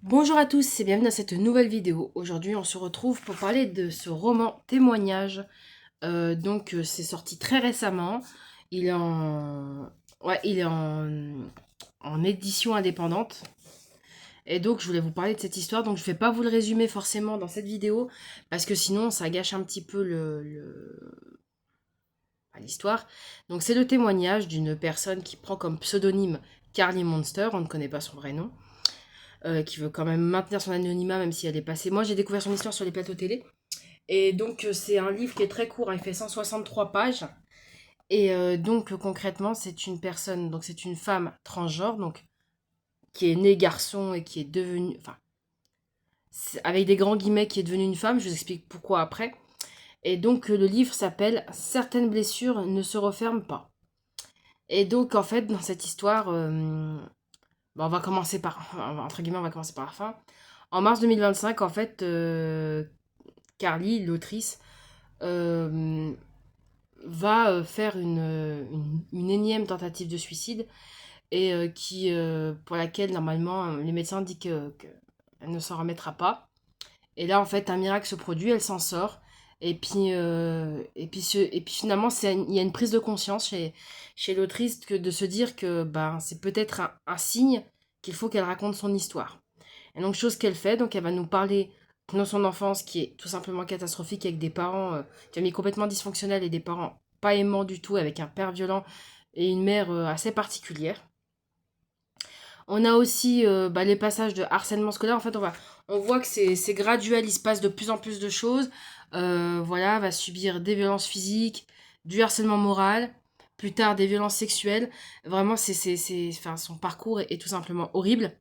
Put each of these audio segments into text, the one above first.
Bonjour à tous et bienvenue dans cette nouvelle vidéo. Aujourd'hui, on se retrouve pour parler de ce roman témoignage. C'est sorti très récemment. Il est en, ouais, il est en édition indépendante. Et donc, je voulais vous parler de cette histoire. Donc, je ne vais pas vous le résumer forcément dans cette vidéo parce que sinon, ça gâche un petit peu l'histoire. Donc, c'est le témoignage d'une personne qui prend comme pseudonyme Carly Monster. On ne connaît pas son vrai nom. Qui veut quand même maintenir son anonymat même si elle est passée. Moi, j'ai découvert son histoire sur les plateaux télé. Et donc, c'est un livre qui est très court, hein, il fait 163 pages. Concrètement, c'est une personne, donc c'est une femme transgenre, donc qui est née garçon et qui est devenue, enfin, avec des grands guillemets, qui est devenue une femme. Je vous explique pourquoi après. Et donc, le livre s'appelle Certaines blessures ne se referment pas. Et donc, en fait, dans cette histoire, on va commencer par, entre guillemets, on va commencer par la fin. En mars 2025, en fait, Carly, l'autrice, euh, va faire une énième tentative de suicide et pour laquelle normalement les médecins disent qu'elle ne s'en remettra pas. Et là en fait un miracle se produit, elle s'en sort. Et puis finalement il y a une prise de conscience chez l'autrice de se dire que ben, c'est peut-être un signe qu'il faut qu'elle raconte son histoire. Et donc, chose qu'elle fait, donc elle va nous parler de son enfance qui est tout simplement catastrophique avec des parents qui ont mis complètement dysfonctionnels et des parents pas aimants du tout avec un père violent et une mère assez particulière. On a aussi les passages de harcèlement scolaire. En fait, on voit que c'est graduel, il se passe de plus en plus de choses. Voilà, elle va subir des violences physiques, du harcèlement moral, plus tard des violences sexuelles. Vraiment, enfin, son parcours est tout simplement horrible.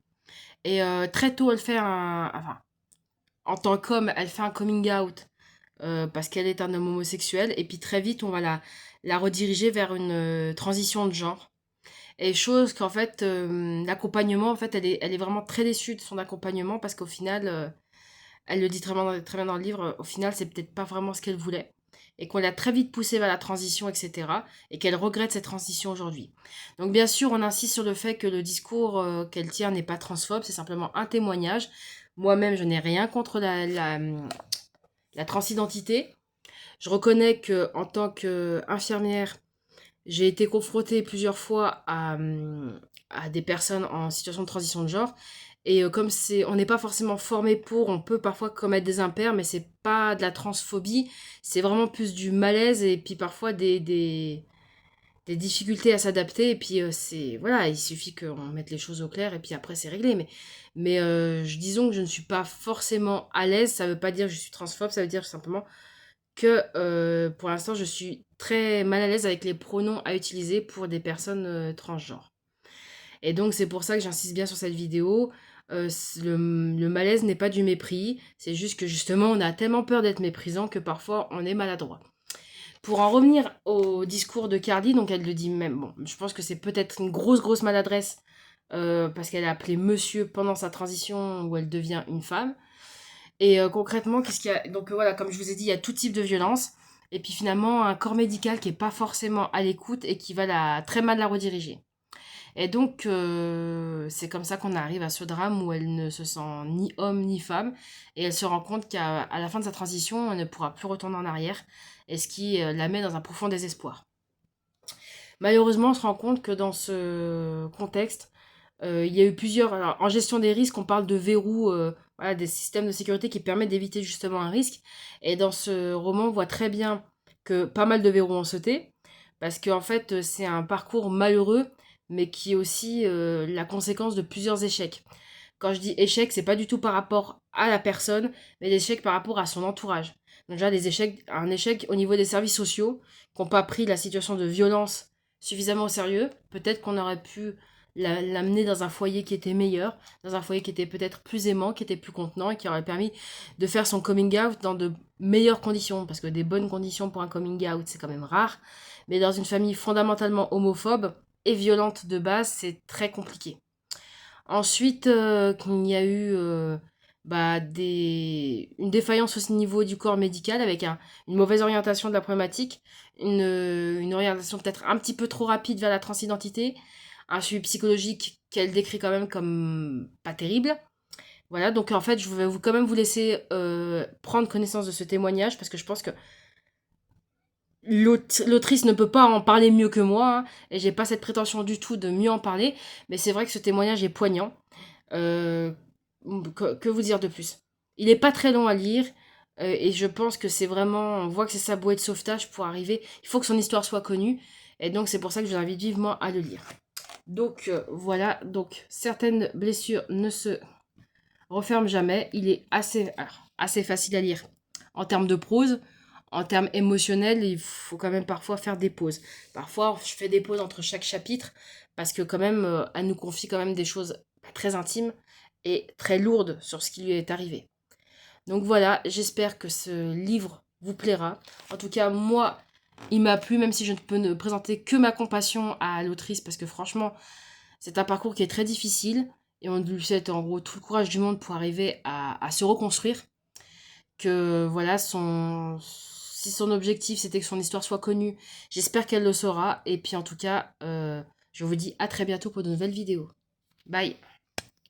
Et très tôt, enfin, en tant qu'homme, elle fait un coming out parce qu'elle est un homme homosexuel. Et puis très vite, on va la rediriger vers une transition de genre. Et chose qu'en fait, l'accompagnement, en fait, elle est vraiment très déçue de son accompagnement parce qu'au final, elle le dit très bien dans le livre, au final, c'est peut-être pas vraiment ce qu'elle voulait. Et qu'on l'a très vite poussée vers la transition, etc. Et qu'elle regrette cette transition aujourd'hui. Donc, bien sûr, on insiste sur le fait que le discours qu'elle tient n'est pas transphobe, c'est simplement un témoignage. Moi-même, je n'ai rien contre la transidentité. Je reconnais que en tant qu'infirmière, j'ai été confrontée plusieurs fois à des personnes en situation de transition de genre. Et comme on n'est pas forcément formé pour, on peut parfois commettre des impairs, mais c'est pas de la transphobie, c'est vraiment plus du malaise et puis parfois des difficultés à s'adapter. Et puis voilà, il suffit qu'on mette les choses au clair et puis après c'est réglé. Disons que je ne suis pas forcément à l'aise, ça veut pas dire que je suis transphobe, ça veut dire simplement que pour l'instant, je suis très mal à l'aise avec les pronoms à utiliser pour des personnes transgenres. Et donc, c'est pour ça que j'insiste bien sur cette vidéo. Le malaise n'est pas du mépris, c'est juste que justement, on a tellement peur d'être méprisant que parfois, on est maladroit. Pour en revenir au discours de Carly, donc elle le dit même, bon, je pense que c'est peut-être une grosse maladresse parce qu'elle a appelé monsieur pendant sa transition où elle devient une femme. Et concrètement, qu'est-ce qu'il y a? Donc voilà, comme je vous ai dit, il y a tout type de violence. Et puis finalement, un corps médical qui est pas forcément à l'écoute et qui va très mal la rediriger. Et donc, c'est comme ça qu'on arrive à ce drame où elle ne se sent ni homme ni femme. Et elle se rend compte qu'à la fin de sa transition, elle ne pourra plus retourner en arrière. Et ce qui la met dans un profond désespoir. Malheureusement, on se rend compte que dans ce contexte, il y a eu plusieurs. Alors, en gestion des risques, on parle de verrous, voilà, des systèmes de sécurité qui permettent d'éviter justement un risque. Et dans ce roman, on voit très bien que pas mal de verrous ont sauté, parce qu'en fait, c'est un parcours malheureux, mais qui est aussi la conséquence de plusieurs échecs. Quand je dis échec, c'est pas du tout par rapport à la personne, mais des échecs par rapport à son entourage. Donc déjà, un échec au niveau des services sociaux, qui n'ont pas pris la situation de violence suffisamment au sérieux. Peut-être qu'on aurait pu l'amener dans un foyer qui était meilleur, dans un foyer qui était peut-être plus aimant, qui était plus contenant et qui aurait permis de faire son coming out dans de meilleures conditions. Parce que des bonnes conditions pour un coming out, c'est quand même rare. Mais dans une famille fondamentalement homophobe et violente de base, c'est très compliqué. Ensuite, il y a eu une défaillance au niveau du corps médical avec une mauvaise orientation de la problématique, une orientation peut-être un petit peu trop rapide vers la transidentité, un suivi psychologique qu'elle décrit quand même comme pas terrible, Voilà, donc en fait, je vais quand même vous laisser prendre connaissance de ce témoignage parce que je pense que l'autrice ne peut pas en parler mieux que moi, hein, et j'ai pas cette prétention du tout de mieux en parler, mais c'est vrai que ce témoignage est poignant. Euh, que vous dire de plus? Il est pas très long à lire, et je pense que c'est vraiment, on voit que c'est sa bouée de sauvetage pour arriver. Il faut que son histoire soit connue, et donc c'est pour ça que je vous invite vivement à le lire. Donc voilà, donc certaines blessures ne se referment jamais. Il est assez facile à lire en termes de prose. En termes émotionnels, il faut quand même parfois faire des pauses. Parfois, je fais des pauses entre chaque chapitre parce que quand même, elle nous confie quand même des choses très intimes et très lourdes sur ce qui lui est arrivé. Donc voilà, j'espère que ce livre vous plaira. En tout cas, moi, il m'a plu, même si je ne peux ne présenter que ma compassion à l'autrice, parce que franchement, c'est un parcours qui est très difficile, et on lui souhaite en gros tout le courage du monde pour arriver à se reconstruire. Que voilà, si son objectif c'était que son histoire soit connue, j'espère qu'elle le saura. Et puis en tout cas, je vous dis à très bientôt pour de nouvelles vidéos. Bye!